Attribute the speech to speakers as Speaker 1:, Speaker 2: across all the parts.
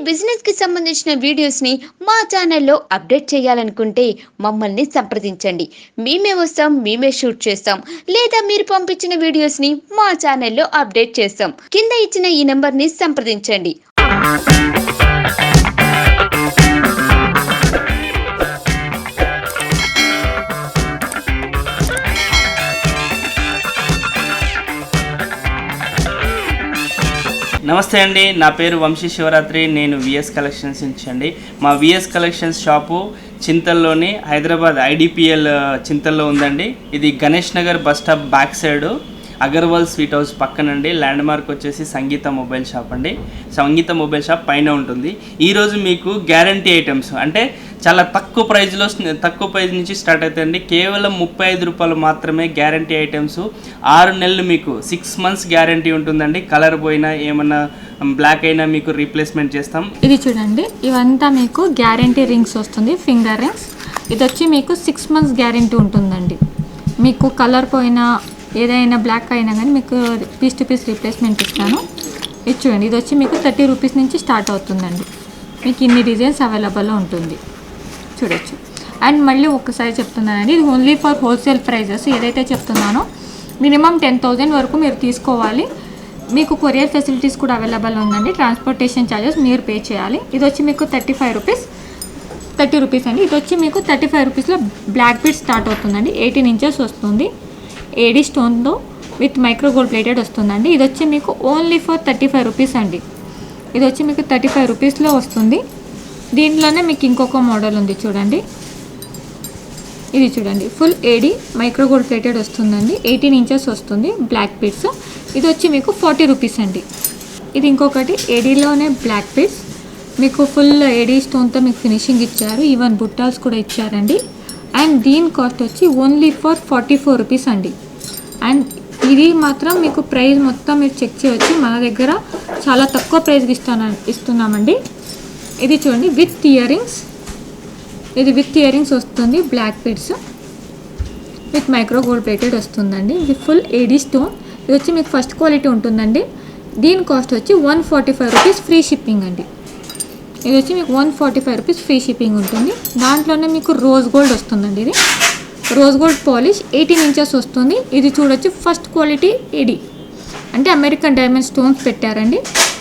Speaker 1: బిజినెస్‌కి సంబంధించిన వీడియోస్‌ని మా ఛానల్‌లో అప్డేట్ చేయాలనుకుంటే మమ్మల్ని సంప్రదించండి. మేమే వస్తాం, మేమే షూట్ చేస్తాం. లేదా మీరు పంపించిన వీడియోస్‌ని మా ఛానల్‌లో అప్డేట్ చేస్తాం. కింద ఇచ్చిన ఈ నంబర్‌ని సంప్రదించండి.
Speaker 2: నమస్తే అండి, నా పేరు వంశీ శివరాత్రి. నేను విఎస్ కలెక్షన్స్ నుంచి అండి. మా విఎస్ కలెక్షన్స్ షాపు చింతల్లోని హైదరాబాద్ ఐడిపిఎల్ చింతల్లో ఉందండి. ఇది Ganesh Nagar bus stop back side Agarwal sweet house పక్కనండి. ల్యాండ్ మార్క్ వచ్చేసి సంగీత మొబైల్ షాప్ అండి. సంగీత మొబైల్ షాప్ పైన ఉంటుంది. ఈరోజు మీకు గ్యారంటీ ఐటమ్స్ అంటే చాలా తక్కువ ప్రైస్ నుంచి స్టార్ట్ అవుతాయండి. కేవలం 35 రూపాయలు మాత్రమే గ్యారంటీ ఐటమ్స్. 6 నెలలు మీకు 6 months గ్యారంటీ ఉంటుందండి. కలర్ పోయినా ఏమన్నా బ్లాక్ అయినా మీకు రీప్లేస్మెంట్ చేస్తాం.
Speaker 3: ఇది చూడండి, ఇవంతా మీకు గ్యారంటీ రింగ్స్ వస్తుంది, ఫింగర్ రింగ్స్. ఇది వచ్చి మీకు 6 months గ్యారంటీ ఉంటుందండి. మీకు కలర్ పోయినా ఏదైనా బ్లాక్ అయినా కానీ మీకు పీస్ టు పీస్ రీప్లేస్మెంట్ ఇస్తాను. ఇది చూడండి, ఇది వచ్చి మీకు 30 రూపీస్ నుంచి స్టార్ట్ అవుతుందండి. మీకు ఇన్ని డిజైన్స్ అవైలబుల్లో ఉంటుంది, చూడొచ్చు. అండ్ మళ్ళీ ఒక్కసారి చెప్తున్నానండి, ఇది ఓన్లీ ఫర్ హోల్సేల్ ప్రైజెస్. ఏదైతే చెప్తున్నానో మినిమం 10,000 వరకు మీరు తీసుకోవాలి. మీకు కొరియర్ ఫెసిలిటీస్ కూడా అవైలబుల్ ఉందండి. ట్రాన్స్పోర్టేషన్ ఛార్జెస్ మీరు పే చేయాలి. ఇది వచ్చి మీకు 30 రూపీస్ అండి. ఇది వచ్చి మీకు 35 రూపీస్లో బ్లాక్ బీడ్ స్టార్ట్ అవుతుందండి. 18 inches వస్తుంది. ఏడీ స్టోన్తో విత్ మైక్రో గోల్డ్ ప్లేటెడ్ వస్తుందండి. ఇది వచ్చి మీకు ఓన్లీ ఫర్ 35 రూపీస్ అండి. ఇది వచ్చి మీకు 35 రూపీస్లో వస్తుంది. దీంట్లోనే మీకు ఇంకొక మోడల్ ఉంది చూడండి. ఇది చూడండి, ఫుల్ ఏడీ మైక్రో గోల్డ్ ప్లేటెడ్ వస్తుందండి. 18 inches వస్తుంది, బ్లాక్ బీడ్స్. ఇది వచ్చి మీకు 40 రూపీస్ అండి. ఇది ఇంకొకటి ఏడీలోనే బ్లాక్ బీడ్స్, మీకు ఫుల్ ఏడీ స్టోన్తో మీకు ఫినిషింగ్ ఇచ్చారు. ఈవెన్ బుట్టాల్స్ కూడా ఇచ్చారండి. అండ్ దీని కాస్ట్ వచ్చి ఓన్లీ ఫర్ 44 రూపీస్ అండి. అండ్ ఇది మాత్రం మీకు ప్రైస్ మొత్తం మీరు చెక్ చేయవచ్చు. మన దగ్గర చాలా తక్కువ ప్రైస్కి ఇస్తున్నామండి. ఇది చూడండి, విత్ ఇయర్ రింగ్స్. ఇది విత్ ఇయర్ రింగ్స్ వస్తుంది, black beads with micro gold plated వస్తుందండి. ఇది ఫుల్ ఏడీ స్టోన్. ఇది వచ్చి మీకు ఫస్ట్ క్వాలిటీ ఉంటుందండి. దీని కాస్ట్ వచ్చి 145 రూపీస్ ఫ్రీ షిప్పింగ్ అండి. ఇది వచ్చి మీకు 145 రూపీస్ ఫ్రీ షిప్పింగ్ ఉంటుంది. దాంట్లోనే మీకు రోజ్ గోల్డ్ వస్తుందండి. ఇది రోజ్ గోల్డ్ పాలిష్ 18 inches వస్తుంది. ఇది చూడొచ్చు, ఫస్ట్ క్వాలిటీ ఏడీ అంటే అమెరికన్ డైమండ్ స్టోన్స్ పెట్టారండి.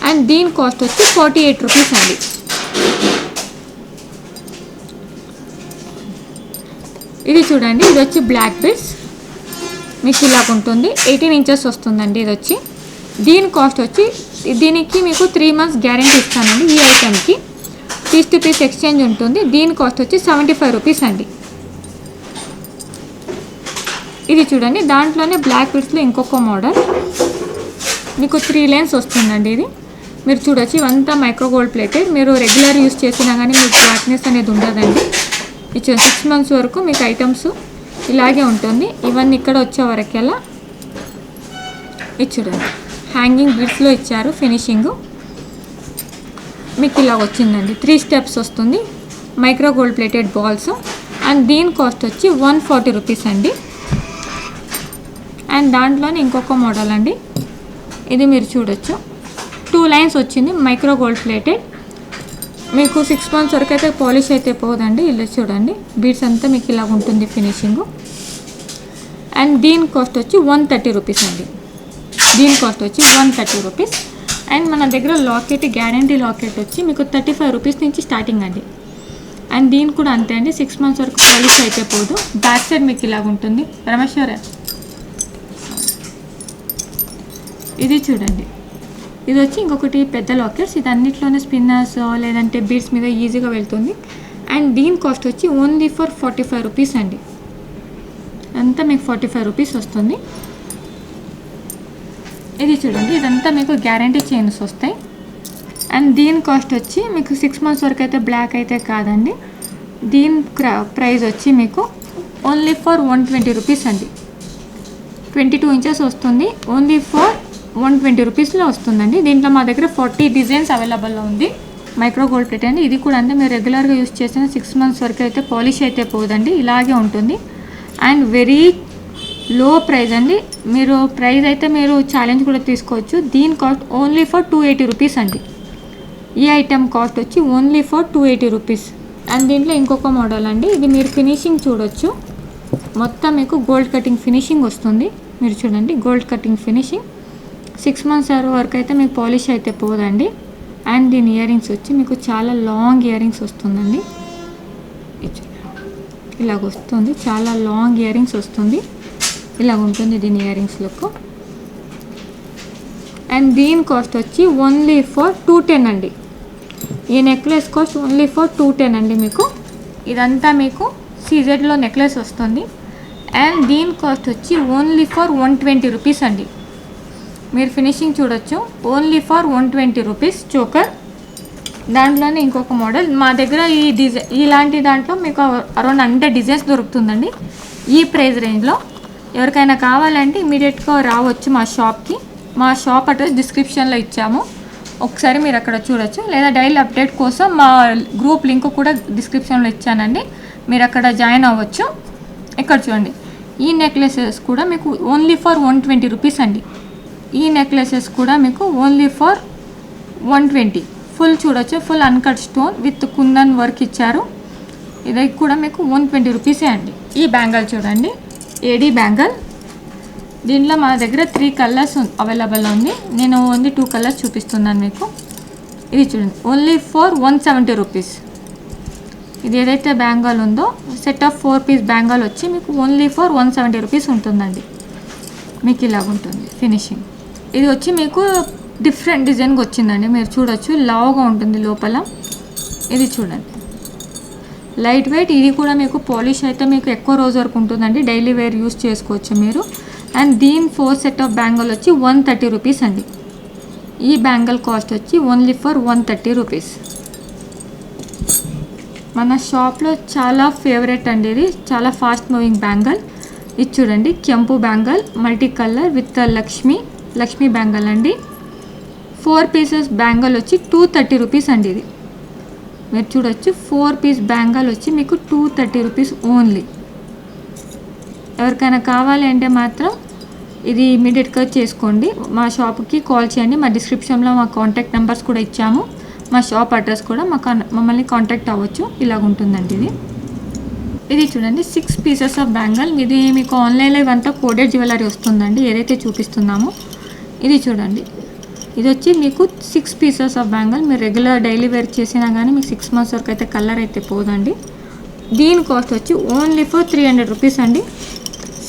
Speaker 3: అండ్ దీని కాస్ట్ వచ్చి 48 రూపీస్ అండి. ఇది చూడండి, ఇది వచ్చి బ్లాక్ బీడ్స్ మీకు ఇలాగ ఉంటుంది. 18 inches వస్తుందండి. ఇది వచ్చి దీని కాస్ట్ వచ్చి దీనికి మీకు 3 months గ్యారంటీ ఇస్తానండి. ఈ ఐటెంకి పీస్ టు పీస్ ఎక్స్చేంజ్ ఉంటుంది. దీని కాస్ట్ వచ్చి 75 రూపీస్ అండి. ఇది చూడండి, దాంట్లోనే బ్లాక్ బీడ్స్లో ఇంకొక మోడల్ మీకు 3 lanes వస్తుందండి. ఇది మీరు చూడొచ్చు, ఇవంతా మైక్రో గోల్డ్ ప్లేటెడ్. మీరు రెగ్యులర్ యూస్ చేసినా కానీ మీకు బ్లాక్నెస్ అనేది ఉండదండి. ఇది 6 months వరకు మీకు ఐటమ్స్ ఇలాగే ఉంటుంది. ఇవన్నీ ఇక్కడ వచ్చే వరకెలా ఇది చూడండి, హ్యాంగింగ్ బీడ్స్లో ఇచ్చారు ఫినిషింగ్. మీకు ఇలా వచ్చిందండి, 3 steps వస్తుంది, micro gold plated balls. And దీని కాస్ట్ వచ్చి 140 రూపీస్ అండి. అండ్ దాంట్లోనే ఇంకొక మోడల్ అండి. ఇది మీరు చూడొచ్చు, 2 lines వచ్చింది, మైక్రో గోల్డ్ ప్లేటెడ్. మీకు 6 months వరకు అయితే పాలిష్ అయితే పోదండి. ఇలా చూడండి, బీడ్స్ అంతా మీకు ఇలా ఉంటుంది ఫినిషింగ్. అండ్ దీని కాస్ట్ వచ్చి 130 రూపీస్ అండి. దీని కాస్ట్ వచ్చి 130 రూపీస్. అండ్ మన దగ్గర లాకెట్, గ్యారంటీ లాకెట్ వచ్చి మీకు 35 రూపీస్ నుంచి స్టార్టింగ్ అండి. అండ్ దీని కూడా అంతే అండి, 6 months వరకు పాలిష్ అయితే పోదు. బ్యాక్ సైడ్ మీకు ఇలాగ ఉంటుంది. రమేశ్వర ఇది చూడండి, ఇది వచ్చి ఇంకొకటి పెద్ద లాకెట్స్. ఇది అన్నిట్లోనే స్పిన్నర్స్ లేదంటే బీడ్స్ మీద ఈజీగా వెళ్తుంది. అండ్ దీని కాస్ట్ వచ్చి ఓన్లీ ఫర్ 45 రూపీస్ అండి. అంతా మీకు 45 రూపీస్ వస్తుంది. ఇది చూడండి, ఇదంతా మీకు గ్యారంటీ చైన్స్ వస్తాయి. అండ్ దీని కాస్ట్ వచ్చి మీకు 6 months వరకు అయితే బ్లాక్ అయితే కాదండి. దీని ప్రైస్ వచ్చి మీకు ఓన్లీ ఫర్ 120 రూపీస్ అండి. 22 inches వస్తుంది, ఓన్లీ ఫర్ 120 రూపీస్లో వస్తుందండి. దీంట్లో మా దగ్గర 40 డిజైన్స్ అవైలబుల్లో ఉంది. మైక్రో గోల్డ్ ప్లేట్ అండి. ఇది కూడా అంటే మీరు రెగ్యులర్గా యూస్ చేసిన 6 months వరకు అయితే పాలిష్ అయితే పోదండి, ఇలాగే ఉంటుంది. అండ్ వెరీ లో ప్రైస్ అండి. మీరు ప్రైస్ అయితే మీరు ఛాలెంజ్ కూడా తీసుకోవచ్చు. దీని కాస్ట్ ఓన్లీ ఫర్ 280 రూపీస్ అండి. ఈ ఐటమ్ కాస్ట్ వచ్చి ఓన్లీ ఫర్ 280 రూపీస్. అండ్ దీంట్లో ఇంకొక మోడల్ అండి, ఇది మీరు ఫినిషింగ్ చూడొచ్చు, మొత్తం మీకు గోల్డ్ కటింగ్ ఫినిషింగ్ వస్తుంది. మీరు చూడండి గోల్డ్ కటింగ్ ఫినిషింగ్ 6 months వరకు అయితే మీకు పాలిష్ అయితే పోదండి. అండ్ దీని ఇయర్ రింగ్స్ వచ్చి మీకు చాలా లాంగ్ ఇయర్ రింగ్స్ వస్తుందండి, ఇలాగ వస్తుంది, చాలా లాంగ్ ఇయర్ రింగ్స్ వస్తుంది, ఇలాగ ఉంటుంది దీని ఇయర్ రింగ్స్ లుక్. అండ్ దీని కాస్ట్ వచ్చి ఓన్లీ ఫర్ 210 అండి. ఈ నెక్లెస్ కాస్ట్ ఓన్లీ ఫర్ 210 అండి. మీకు ఇదంతా మీకు సీజెడ్లో నెక్లెస్ వస్తుంది. అండ్ దీని కాస్ట్ వచ్చి ఓన్లీ ఫర్ 120 రూపీస్ అండి. మీరు ఫినిషింగ్ చూడొచ్చు, ఓన్లీ ఫర్ 120 రూపీస్ చోకర్. దాంట్లోనే ఇంకొక మోడల్ మా దగ్గర ఈ డిజైన్, ఇలాంటి దాంట్లో మీకు అరౌండ్ 100 డిజైన్స్ దొరుకుతుందండి ఈ ప్రైస్ రేంజ్లో. ఎవరికైనా కావాలంటే ఇమీడియట్గా రావచ్చు మా షాప్కి. మా షాప్ అడ్రస్ డిస్క్రిప్షన్లో ఇచ్చాము, ఒకసారి మీరు అక్కడ చూడొచ్చు. లేదా డైలీ అప్డేట్ కోసం మా గ్రూప్ లింక్ కూడా డిస్క్రిప్షన్లో ఇచ్చానండి, మీరు అక్కడ జాయిన్ అవ్వచ్చు. ఇక్కడ చూడండి, ఈ నెక్లెసెస్ కూడా మీకు ఓన్లీ ఫర్ 120 రూపీస్ అండి. ఈ నెక్లెసెస్ కూడా మీకు ఓన్లీ ఫర్ 120. ఫుల్ చూడొచ్చు, full uncut stone with kundan work ఇచ్చారు. ఇది కూడా మీకు 120 రూపీసే అండి. ఈ బ్యాంగల్ చూడండి, ఏడీ బ్యాంగల్. దీంట్లో మా దగ్గర 3 కలర్స్ అవైలబుల్ ఉంది, నేను ఓన్లీ 2 కలర్స్ చూపిస్తున్నాను మీకు. ఇది చూడండి, ఓన్లీ ఫర్ 170 రూపీస్. ఇది ఏదైతే బ్యాంగల్ ఉందో సెట్ ఆఫ్ 4 పీస్ బ్యాంగల్ వచ్చి మీకు ఓన్లీ ఫర్ 170 రూపీస్ ఉంటుందండి. మీకు ఇలాగ ఉంటుంది ఫినిషింగ్. ఇది వచ్చి మీకు డిఫరెంట్ డిజైన్గా వచ్చిందండి, మీరు చూడొచ్చు, లావుగా ఉంటుంది లోపల. ఇది చూడండి లైట్ వెయిట్, ఇది కూడా మీకు పాలిష్ అయితే మీకు ఎక్కువ రోజు వరకు ఉంటుందండి, డైలీ వేర్ యూస్ చేసుకోవచ్చు మీరు. అండ్ దీని 4 సెట్ ఆఫ్ బ్యాంగల్ వచ్చి 130 రూపీస్ అండి. ఈ బ్యాంగల్ కాస్ట్ వచ్చి ఓన్లీ ఫర్ 130 రూపీస్. మన షాప్లో చాలా ఫేవరెట్ అండి, ఇది చాలా ఫాస్ట్ మూవింగ్ బ్యాంగల్. ఇది చూడండి, కెంపు bangle multi colour with Lakshmi bangle అండి. 4 పీసెస్ బ్యాంగల్ వచ్చి 230 రూపీస్ అండి. ఇది మీరు చూడొచ్చు, 4 పీస్ బ్యాంగల్ వచ్చి మీకు 230 రూపీస్ ఓన్లీ. ఎవరికైనా కావాలి అంటే మాత్రం ఇది ఇమీడియట్గా చేసుకోండి, మా షాప్కి కాల్ చేయండి. మా డిస్క్రిప్షన్లో మా కాంటాక్ట్ నెంబర్స్ కూడా ఇచ్చాము, మా షాప్ అడ్రస్ కూడా మమ్మల్ని కాంటాక్ట్ అవ్వచ్చు. ఇలాగ ఉంటుందండి ఇది చూడండి, 6 పీసెస్ ఆఫ్ బ్యాంగల్. ఇది మీకు ఆన్లైన్లో ఇవంతా కోడెడ్ జ్యువెలరీ వస్తుందండి, ఏదైతే చూపిస్తున్నామో. ఇది చూడండి, ఇది వచ్చి మీకు 6 పీసెస్ ఆఫ్ బ్యాంగల్. మీరు రెగ్యులర్ డైలీ వేర్ చేసినా కానీ మీకు 6 months వరకు అయితే కలర్ అయితే పోదండి. దీని కాస్ట్ వచ్చి ఓన్లీ ఫర్ 300 రూపీస్ అండి.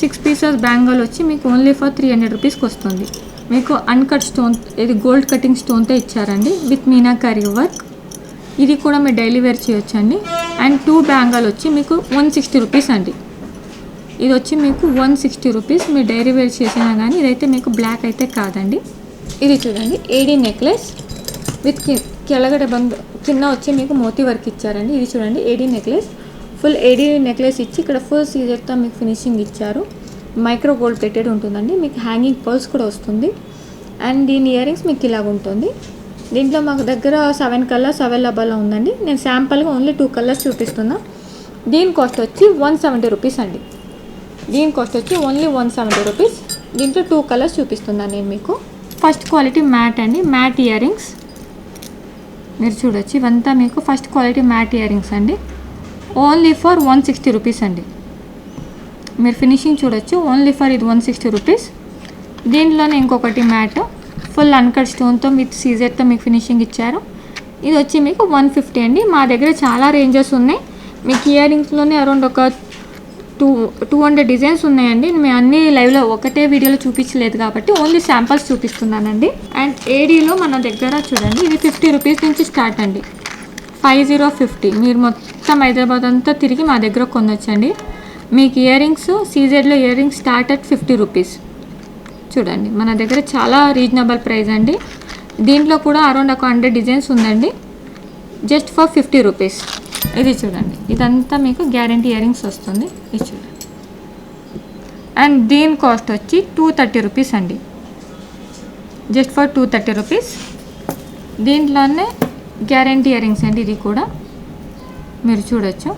Speaker 3: 6 పీసెస్ బ్యాంగల్ వచ్చి మీకు ఓన్లీ ఫర్ 300 రూపీస్కి వస్తుంది. మీకు అన్కట్ స్టోన్, ఇది గోల్డ్ కటింగ్ స్టోన్తో ఇచ్చారండి విత్ మీనాకారి వర్క్. ఇది కూడా మీరు డైలీ వేర్ చేయొచ్చండి. అండ్ 2 బ్యాంగల్ వచ్చి మీకు 160 రూపీస్ అండి. ఇది వచ్చి మీకు 160 రూపీస్, మీరు డైలీ వేర్ చేసినా కానీ. ఇదైతే మీకు బ్లాక్ అయితే కాదండి. ఇది చూడండి, ఏడీ నెక్లెస్ విత్ కెలగడ బంద్ కింద వచ్చి మీకు మోతీ వర్క్ ఇచ్చారండి. ఇది చూడండి, ఏడీ నెక్లెస్, ఫుల్ ఏడీ నెక్లెస్ ఇచ్చి ఇక్కడ ఫుల్ సీజర్తో మీకు ఫినిషింగ్ ఇచ్చారు. మైక్రో గోల్డ్ ప్లేటెడ్ ఉంటుందండి, మీకు హ్యాంగింగ్ పర్ల్స్ కూడా వస్తుంది. అండ్ దీని ఇయర్ రింగ్స్ మీకు ఇలాగ ఉంటుంది. దీంట్లో మాకు దగ్గర 7 కలర్స్ అవైలబుల్ ఉందండి, నేను శాంపుల్గా ఓన్లీ 2 కలర్స్ చూపిస్తున్నా. దీని కాస్ట్ వచ్చి 170 రూపీస్ అండి. దీని కాస్ట్ వచ్చి ఓన్లీ 170 రూపీస్. దీంట్లో 2 కలర్స్ చూపిస్తున్నాను నేను మీకు. ఫస్ట్ క్వాలిటీ మ్యాట్ అండి, మ్యాట్ ఇయర్ రింగ్స్ మీరు చూడొచ్చు. ఇవంతా మీకు first quality matte ear rings అండి, ఓన్లీ ఫర్ 160 రూపీస్ అండి. మీరు ఫినిషింగ్ చూడొచ్చు, ఓన్లీ ఫర్ ఇది 160 రూపీస్. దీంట్లోనే ఇంకొకటి మ్యాట్ ఫుల్ అన్కట్ స్టోన్తో విత్ సీజర్తో మీకు ఫినిషింగ్ ఇచ్చారు. ఇది వచ్చి మీకు 150 అండి. మా దగ్గర చాలా రేంజెస్ ఉన్నాయి. మీకు ఇయర్ రింగ్స్లోనే అరౌండ్ ఒక 200 డిజైన్స్ ఉన్నాయండి. మేము అన్ని లైవ్లో ఒకటే వీడియోలో చూపించలేదు కాబట్టి ఓన్లీ శాంపిల్స్ చూపిస్తున్నానండి. అండ్ ఏడీలో మన దగ్గర చూడండి, ఇది 50 రూపీస్ నుంచి స్టార్ట్ అండి, 50. మీరు మొత్తం హైదరాబాద్ అంతా తిరిగి మా దగ్గర కొనొచ్చండి. మీకు ఇయర్ రింగ్స్ సీజెడ్లో earrings start at 50 rupees. చూడండి, మన దగ్గర చాలా రీజనబుల్ ప్రైస్ అండి. దీంట్లో కూడా అరౌండ్ ఒక 100 డిజైన్స్ ఉందండి, జస్ట్ ఫర్ 50 రూపీస్. ఇది చూడండి, ఇదంతా మీకు గ్యారంటీ ఇయర్ రింగ్స్ వస్తుంది. ఇది చూడండి, అండ్ దీని కాస్ట్ వచ్చి 230 రూపీస్ అండి, జస్ట్ ఫర్ 230 రూపీస్. దీంట్లోనే గ్యారంటీ ఇయర్ రింగ్స్ అండి. ఇది కూడా మీరు చూడొచ్చు,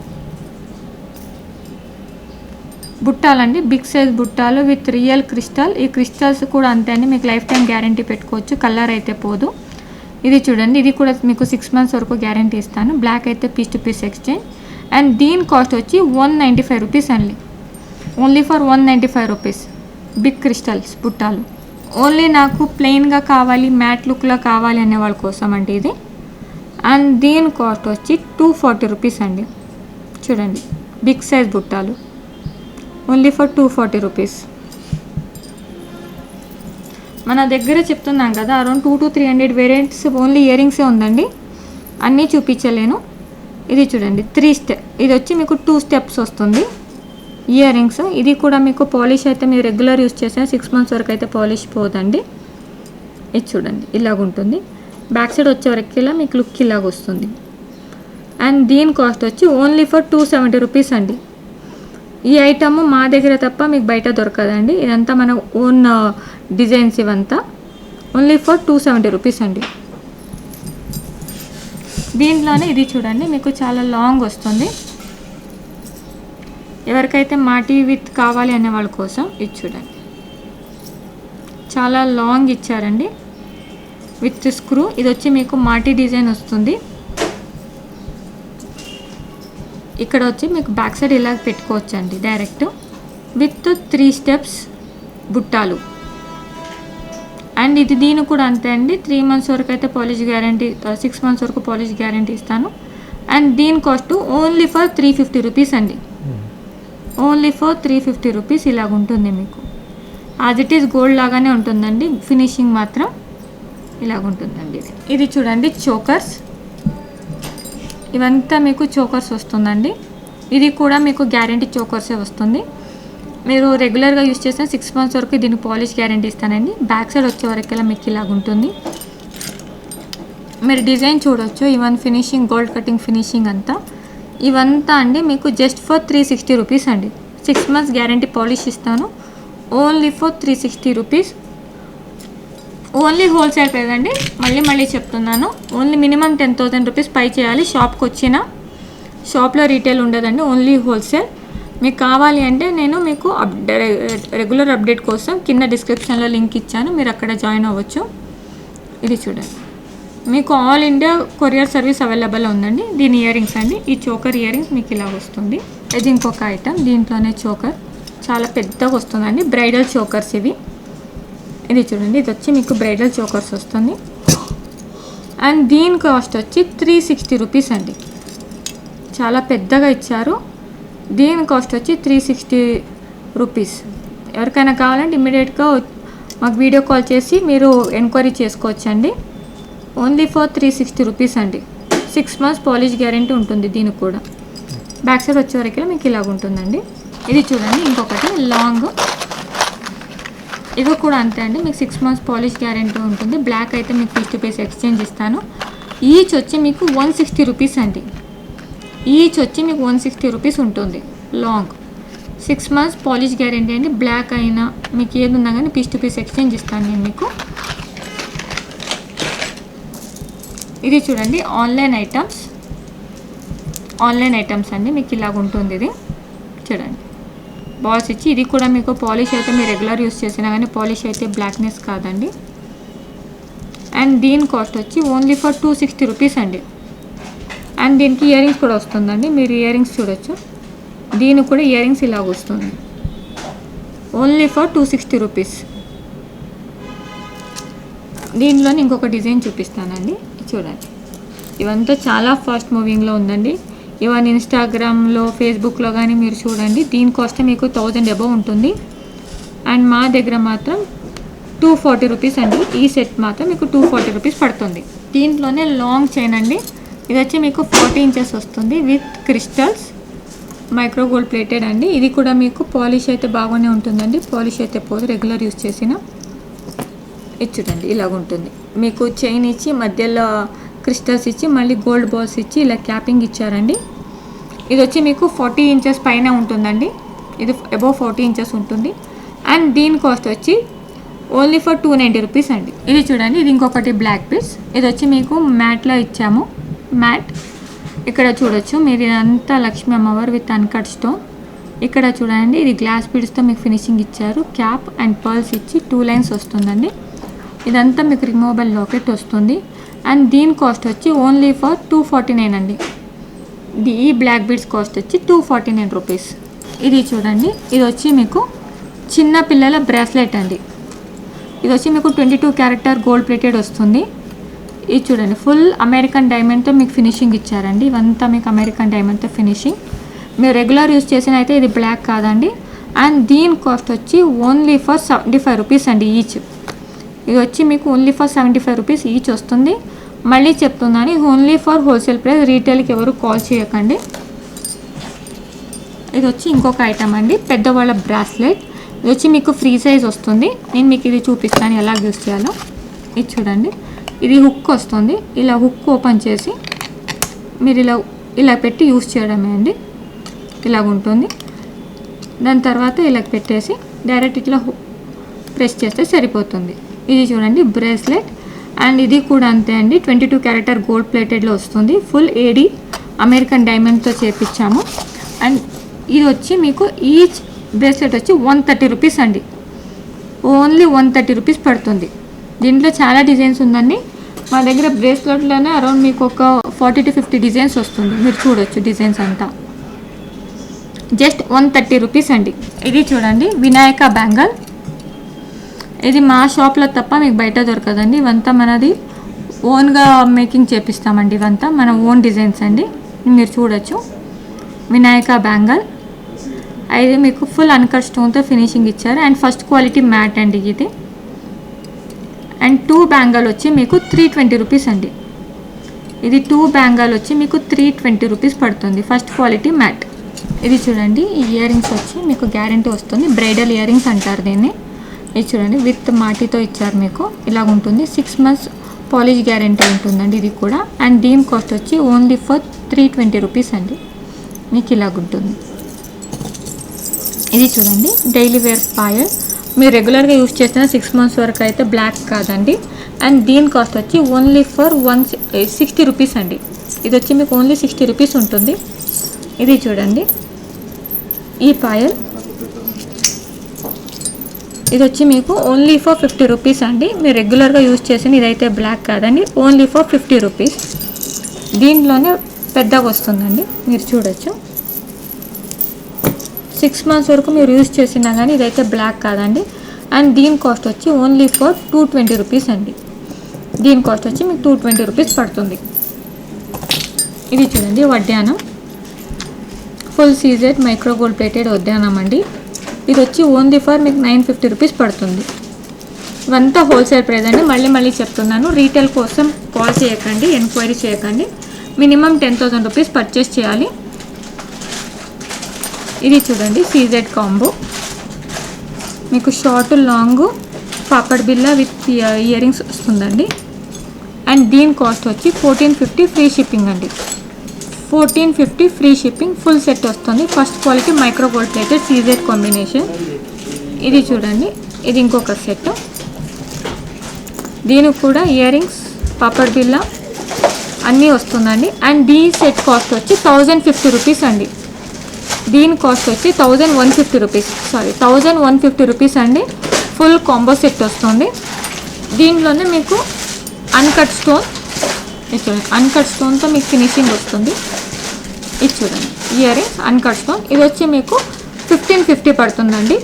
Speaker 3: బుట్టాలండి, బిగ్ సైజ్ బుట్టాలు విత్ రియల్ క్రిస్టల్. ఈ క్రిస్టల్స్ కూడా అంతే అండి, మీకు లైఫ్ టైం గ్యారంటీ పెట్టుకోవచ్చు, కలర్ అయితే పోదు. ఇది చూడండి, ఇది కూడా మీకు 6 months వరకు గ్యారంటీ ఇస్తాను. బ్లాక్ అయితే piece to piece exchange. And దీని కాస్ట్ వచ్చి 195 రూపీస్ అండి. Only for 195 rupees. Big crystals బుట్టాలు. ఓన్లీ నాకు ప్లెయిన్గా కావాలి, మ్యాట్ లుక్లో కావాలి అనే వాళ్ళ కోసం అండి ఇది. అండ్ దీని కాస్ట్ వచ్చి 240 రూపీస్ అండి. చూడండి, బిగ్ సైజ్ బుట్టాలు. Only for 240 rupees. మన దగ్గర చెప్తున్నాం కదా, అరౌండ్ 200 to 300 వేరియంట్స్ ఓన్లీ ఇయర్ రింగ్సే ఉందండి. అన్నీ చూపించలేను. ఇది చూడండి, 3 స్టెప్. ఇది వచ్చి మీకు 2 steps వస్తుంది ఇయర్ రింగ్స్. ఇది కూడా మీకు పాలిష్ అయితే మీరు రెగ్యులర్ యూస్ చేసిన 6 months వరకు అయితే పాలిష్ పోదండి. ఇది చూడండి, ఇలాగుంటుంది. బ్యాక్ సైడ్ వచ్చే వరకు ఇలా మీకు లుక్ ఇలాగ వస్తుంది. అండ్ దీని కాస్ట్ వచ్చి ఓన్లీ ఫర్ 270 రూపీస్ అండి. ఈ ఐటమ్ మా దగ్గర తప్ప మీకు బయట దొరకదండి. ఇదంతా మన ఓన్ డిజైన్స్ ఇవంతా. ఓన్లీ ఫర్ 270 రూపీస్ అండి. దీంట్లోనే ఇది చూడండి, మీకు చాలా లాంగ్ వస్తుంది. ఎవరికైతే మాటి విత్ కావాలి అనే వాళ్ళ కోసం ఇది చూడండి, చాలా లాంగ్ ఇచ్చారండి విత్ స్క్రూ. ఇది వచ్చి మీకు మాటి డిజైన్ వస్తుంది. ఇక్కడ వచ్చి మీకు బ్యాక్ సైడ్ ఇలా పెట్టుకోవచ్చు అండి డైరెక్ట్ విత్ 3 steps బుట్టాలు. అండ్ ఇది దీని కూడా అంతే అండి. 3 months వరకు అయితే పాలిష్ గ్యారంటీ, 6 months వరకు పాలిష్ గ్యారంటీ ఇస్తాను. అండ్ దీని కాస్ట్ ఓన్లీ ఫర్ 350 రూపీస్ అండి. ఓన్లీ ఫర్ 350 రూపీస్ ఇలాగ ఉంటుంది మీకు. యాజ్ ఇట్ ఈస్ గోల్డ్ లాగానే ఉంటుందండి, ఫినిషింగ్ మాత్రం ఇలాగ ఉంటుందండి. ఇది చూడండి, చోకర్స్. ఇవంతా మీకు చోకర్స్ వస్తుందండి. ఇది కూడా మీకు గ్యారంటీ చోకర్సే వస్తుంది. మీరు రెగ్యులర్గా యూస్ చేసిన 6 months వరకు దీనికి పాలిష్ గ్యారంటీ ఇస్తానండి. బ్యాక్ సైడ్ వచ్చే వరకెలా మీకు ఇలాగ ఉంటుంది. మీరు డిజైన్ చూడవచ్చు, even finishing, gold cutting finishing అంతా. ఇవంతా అండి మీకు జస్ట్ ఫర్ 360 రూపీస్ అండి. 6 months గ్యారంటీ పాలిష్ ఇస్తాను. Only for 360 rupees. Only wholesale price అండి. మళ్ళీ చెప్తున్నాను, ఓన్లీ మినిమం 10,000 రూపీస్ పై చేయాలి. షాప్కి వచ్చిన, షాప్లో రీటైల్ ఉండదండి, ఓన్లీ హోల్సేల్. మీకు కావాలి అంటే నేను మీకు రెగ్యులర్ అప్డేట్ కోసం కింద డిస్క్రిప్షన్లో లింక్ ఇచ్చాను, మీరు అక్కడ జాయిన్ అవ్వచ్చు. ఇది చూడండి, మీకు all India courier service available ఉందండి. దీని ఇయర్ రింగ్స్ అండి. ఈ చోకర్ ఇయర్ రింగ్స్ మీకు ఇలా వస్తుంది. ఇది ఇంకొక ఐటమ్, దీంట్లోనే చోకర్ చాలా పెద్దగా వస్తుందండి. బ్రైడల్ చోకర్స్ ఇవి. ఇది చూడండి, ఇది వచ్చి మీకు బ్రైడల్ చోకర్స్ వస్తుంది. అండ్ దీని కాస్ట్ వచ్చి 360 రూపీస్ అండి. చాలా పెద్దగా ఇచ్చారు. దీని కాస్ట్ వచ్చి 360 రూపీస్. ఎవరికైనా కావాలంటే ఇమ్మీడియట్గా మాకు వీడియో కాల్ చేసి మీరు ఎంక్వైరీ చేసుకోవచ్చండి. ఓన్లీ ఫర్ 360 రూపీస్ అండి. 6 months పాలిష్ గ్యారెంటీ ఉంటుంది దీనికి కూడా. బ్యాక్ సైడ్ వచ్చే వరకు మీకు ఇలాగ ఉంటుందండి. ఇది చూడండి, ఇంకొకటి లాంగ్. ఇవి కూడా అంతే అండి, మీకు 6 months పాలిష్ గ్యారెంటీ ఉంటుంది. బ్లాక్ అయితే మీకు పీస్ టు పీస్ ఎక్స్చేంజ్ ఇస్తాను. ఈచ్ వచ్చి మీకు 160 రూపీస్ అండి. ఈచ్ వచ్చి మీకు 160 రూపీస్ ఉంటుంది. లాంగ్ 6 months పాలిష్ గ్యారెంటీ అండి. బ్లాక్ అయినా మీకు ఏది ఉన్నా కానీ పీస్ టు పీస్ ఎక్స్చేంజ్ ఇస్తాను నేను మీకు. ఇది చూడండి, ఆన్లైన్ ఐటమ్స్ అండి. మీకు ఇలాగ ఉంటుంది. ఇది చూడండి, బాల్స్ ఇచ్చి. ఇది కూడా మీకు పాలిష్ అయితే మీరు రెగ్యులర్ యూస్ చేసినా కానీ పాలిష్ అయితే బ్లాక్నెస్ కాదండి. అండ్ దీని కాస్ట్ వచ్చి ఓన్లీ ఫర్ 260 రూపీస్ అండి. అండ్ దీనికి ఇయర్ రింగ్స్ కూడా వస్తుందండి. మీరు ఇయర్ రింగ్స్ చూడొచ్చు. దీనికి కూడా ఇయర్ రింగ్స్ ఇలాగ వస్తుంది. Only for 260 rupees. దీనిలోనే ఇంకొక డిజైన్ చూపిస్తానండి, చూడండి. ఇవంతా చాలా ఫాస్ట్ మూవింగ్లో ఉందండి. ఈవెన్ ఇన్స్టాగ్రామ్లో, ఫేస్బుక్లో కానీ మీరు చూడండి. దీని కాస్ట్ మీకు 1000 అబవ్ ఉంటుంది. అండ్ మా దగ్గర మాత్రం 240 రూపీస్ అండి. ఈ సెట్ మాత్రం మీకు 240 రూపీస్ పడుతుంది. దీంట్లోనే లాంగ్ చైన్ అండి. ఇది వచ్చి మీకు 40 inches వస్తుంది with crystals, micro gold plated అండి. ఇది కూడా మీకు పాలిష్ అయితే బాగానే ఉంటుందండి. పాలిష్ అయితే పోదు, రెగ్యులర్ యూస్ చేసిన. ఇది చూడండి, ఇలాగ ఉంటుంది. మీకు చైన్ ఇచ్చి మధ్యలో క్రిస్టల్స్ ఇచ్చి మళ్ళీ గోల్డ్ బాల్స్ ఇచ్చి ఇలా క్యాపింగ్ ఇచ్చారండి. ఇది వచ్చి మీకు 40 inches పైన ఉంటుందండి. ఇది అబౌవ్ 40 inches ఉంటుంది. అండ్ దీని కాస్ట్ వచ్చి ఓన్లీ ఫర్ 290 రూపీస్ అండి. ఇది చూడండి, ఇది ఇంకొకటి బ్లాక్ పీస్. ఇది వచ్చి మీకు మ్యాట్లో ఇచ్చాము. మ్యాట్ ఇక్కడ చూడొచ్చు మీరు. ఇదంతా లక్ష్మీ అమ్మవారు విత్ అన్కట్ స్టోన్. ఇక్కడ చూడండి, ఇది గ్లాస్ బీడ్స్తో మీకు ఫినిషింగ్ ఇచ్చారు. క్యాప్ అండ్ పర్ల్స్ ఇచ్చి 2 lines వస్తుందండి. ఇదంతా మీకు రిమూవబుల్ లాకెట్ వస్తుంది. అండ్ దీని కాస్ట్ వచ్చి ఓన్లీ ఫర్ 249 అండి. ఈ బ్లాక్ బీడ్స్ కాస్ట్ వచ్చి 249 రూపీస్. ఇది చూడండి, ఇది వచ్చి మీకు చిన్న పిల్లల బ్రాస్లెట్ అండి. ఇది వచ్చి మీకు 22 క్యారెక్టర్ గోల్డ్ ప్లేటెడ్ వస్తుంది. ఇది చూడండి, ఫుల్ అమెరికన్ డైమండ్తో మీకు ఫినిషింగ్ ఇచ్చారండి. ఇవంతా మీకు అమెరికన్ డైమండ్తో ఫినిషింగ్. మీరు రెగ్యులర్ యూస్ చేసిన అయితే ఇది బ్లాక్ కాదండి. అండ్ దీని కాస్ట్ వచ్చి ఓన్లీ ఫర్ 75 రూపీస్ అండి ఈచ్. ఇది వచ్చి మీకు ఓన్లీ ఫర్ 75 రూపీస్ ఈచ్ వస్తుంది. మళ్ళీ చెప్తున్నాను, ఇది ఓన్లీ ఫర్ హోల్సేల్ ప్రైస్, రీటైల్కి ఎవరు కాల్ చేయకండి. ఇది వచ్చి ఇంకొక ఐటమ్ అండి, పెద్దవాళ్ళ బ్రాస్లెట్. ఇది వచ్చి మీకు ఫ్రీ సైజ్ వస్తుంది. నేను మీకు ఇది చూపిస్తాను ఎలా యూస్ చేయాలో. ఇది చూడండి, ఇది హుక్ వస్తుంది. ఇలా హుక్ ఓపెన్ చేసి మీరు ఇలా పెట్టి యూస్ చేయడమే అండి. ఇలాగ ఉంటుంది. దాని తర్వాత ఇలా పెట్టేసి డైరెక్ట్ ఇట్లా ప్రెస్ చేస్తే సరిపోతుంది. ఇది చూడండి బ్రేస్లెట్. అండ్ ఇది కూడా అంతే అండి, 22 క్యారెక్టర్ గోల్డ్ ప్లేటెడ్లో వస్తుంది. ఫుల్ ఏడీ అమెరికన్ డైమండ్తో చేపించాము. అండ్ ఇది వచ్చి మీకు ఈచ్ బ్రేస్లెట్ వచ్చి 130 రూపీస్ అండి. ఓన్లీ 130 రూపీస్ పడుతుంది. దీంట్లో చాలా డిజైన్స్ ఉందండి. మా దగ్గర బ్రేస్లెట్లోనే అరౌండ్ మీకు ఒక 40 to 50 డిజైన్స్ వస్తుంది. మీరు చూడొచ్చు డిజైన్స్ అంతా. జస్ట్ 130 రూపీస్ అండి. ఇది చూడండి వినాయక బ్యాంగల్. ఇది మా షాప్లో తప్ప మీకు బయట దొరకదండి. ఇవంతా మనది ఓన్గా మేకింగ్ చేపిస్తామండి. ఇవంతా మన ఓన్ డిజైన్స్ అండి. మీరు చూడొచ్చు వినాయక బ్యాంగల్. ఇది మీకు ఫుల్ అన్కట్ స్టోన్తో ఫినిషింగ్ ఇచ్చారు. అండ్ ఫస్ట్ క్వాలిటీ మ్యాట్ అండి ఇది. అండ్ 2 బ్యాంగల్ వచ్చి మీకు 320 రూపీస్ అండి. ఇది 2 బ్యాంగల్ వచ్చి మీకు 320 రూపీస్ పడుతుంది. First quality matte. ఇది చూడండి, ఈ ఇయర్ రింగ్స్ వచ్చి మీకు గ్యారంటీ వస్తుంది. బ్రైడల్ ఇయర్ రింగ్స్ అంటారు దీన్ని. ఇది చూడండి విత్ మాటితో ఇచ్చారు మీకు. ఇలాగ ఉంటుంది. 6 months పాలిష్ గ్యారంటీ ఉంటుందండి ఇది కూడా. అండ్ దీని కాస్ట్ వచ్చి ఓన్లీ ఫర్ 320 రూపీస్ అండి. మీకు ఇలాగ ఉంటుంది. ఇది చూడండి డైలీ వేర్ పాయల్. మీరు రెగ్యులర్గా యూస్ చేసిన 6 months వరకు అయితే బ్లాక్ కాదండి. అండ్ దీని కాస్ట్ వచ్చి ఓన్లీ ఫర్ 60 రూపీస్ అండి. ఇది వచ్చి మీకు ఓన్లీ 60 రూపీస్ ఉంటుంది. ఇది చూడండి ఈ పాయల్. ఇది వచ్చి మీకు ఓన్లీ ఫర్ 50 రూపీస్ అండి. మీరు రెగ్యులర్గా యూస్ చేసిన ఇదైతే బ్లాక్ కాదండి. Only for 50 rupees. దీంట్లోనే పెద్దగా వస్తుందండి, మీరు చూడొచ్చు. 6 months వరకు మీరు యూస్ చేసినా కానీ ఇదైతే బ్లాక్ కాదండి. అండ్ దీని కాస్ట్ వచ్చి ఓన్లీ ఫర్ 220 రూపీస్ అండి. దీని కాస్ట్ వచ్చి మీకు 220 రూపీస్ పడుతుంది. ఇది చూడండి వడ్డానం. Full CZ micro gold plated వడ్డానం అండి. ఇది వచ్చి ఓన్లీ ఫర్ మీకు 950 రూపీస్ పడుతుంది. ఇవంతా హోల్సేల్ ప్రైస్ అండి. మళ్ళీ చెప్తున్నాను, రీటైల్ కోసం కాల్ చేయకండి, ఎంక్వైరీ చేయకండి. మినిమం 10,000 రూపీస్ పర్చేస్ చేయాలి. ఇది చూడండి సీజెడ్ కాంబో. మీకు short long papad Billa with ear rings వస్తుందండి. అండ్ దీని కాస్ట్ వచ్చి 1450 ఫ్రీ షిప్పింగ్ అండి. 1450 ఫ్రీ షిప్పింగ్. ఫుల్ సెట్ వస్తుంది. First quality micro gold plated CZ combination. ఇది చూడండి, ఇది ఇంకొక సెట్. దీనికి కూడా ఇయర్ రింగ్స్ పాపడ్ బిల్లా అన్నీ వస్తుందండి. అండ్ దీ సెట్ కాస్ట్ వచ్చి 1050 రూపీస్ అండి. దీని కాస్ట్ వచ్చి 1150 రూపీస్. 1150 రూపీస్ అండి. ఫుల్ కాంబో సెట్ వస్తుంది. దీంట్లోనే మీకు అన్కట్ స్టోన్, ఇది చూడండి అన్కట్ స్టోన్తో మీకు ఫినిషింగ్ వస్తుంది. ఇది చూడండి ఇయర్ రింగ్స్ అన్కట్ స్టోన్. ఇది వచ్చి మీకు 1550 పడుతుందండి.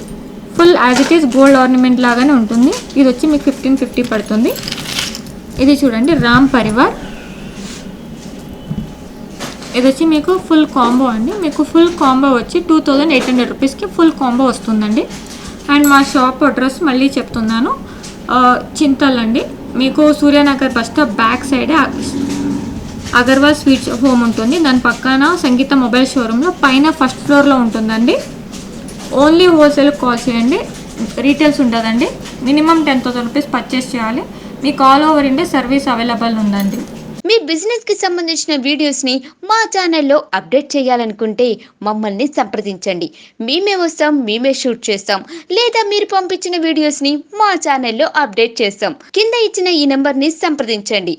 Speaker 3: Full as it is gold ornament లాగానే ఉంటుంది. ఇది వచ్చి మీకు 1550 పడుతుంది. ఇది చూడండి రామ్ పరివార్. ఇది వచ్చి మీకు ఫుల్ కాంబో అండి. మీకు ఫుల్ కాంబో వచ్చి 2800 రూపీస్కి ఫుల్ కాంబో వస్తుందండి. అండ్ మా షాప్ అడ్రస్ మళ్ళీ చెప్తున్నాను, చింతల్ అండి. మీకు Suryanagar bus stop back side Agarwal sweets home ఉంటుంది. దాని పక్కన సంగీత మొబైల్ షోరూంలో పైన ఫస్ట్ ఫ్లోర్లో ఉంటుందండి. ఓన్లీ హోల్సేల్ కాల్ చేయండి, రీటైల్స్ ఉంటుందండి. మినిమం 10,000 రూపీస్ పర్చేస్ చేయాలి. మీకు all over India service available ఉందండి.
Speaker 1: మీ బిజినెస్ కి సంబంధించిన వీడియోస్ ని మా ఛానల్లో అప్డేట్ చేయాలనుకుంటే మమ్మల్ని సంప్రదించండి. మేమే వస్తాం, మేమే షూట్ చేస్తాం. లేదా మీరు పంపించిన వీడియోస్ ని మా ఛానల్లో అప్డేట్ చేస్తాం. కింద ఇచ్చిన ఈ నెంబర్ ని సంప్రదించండి.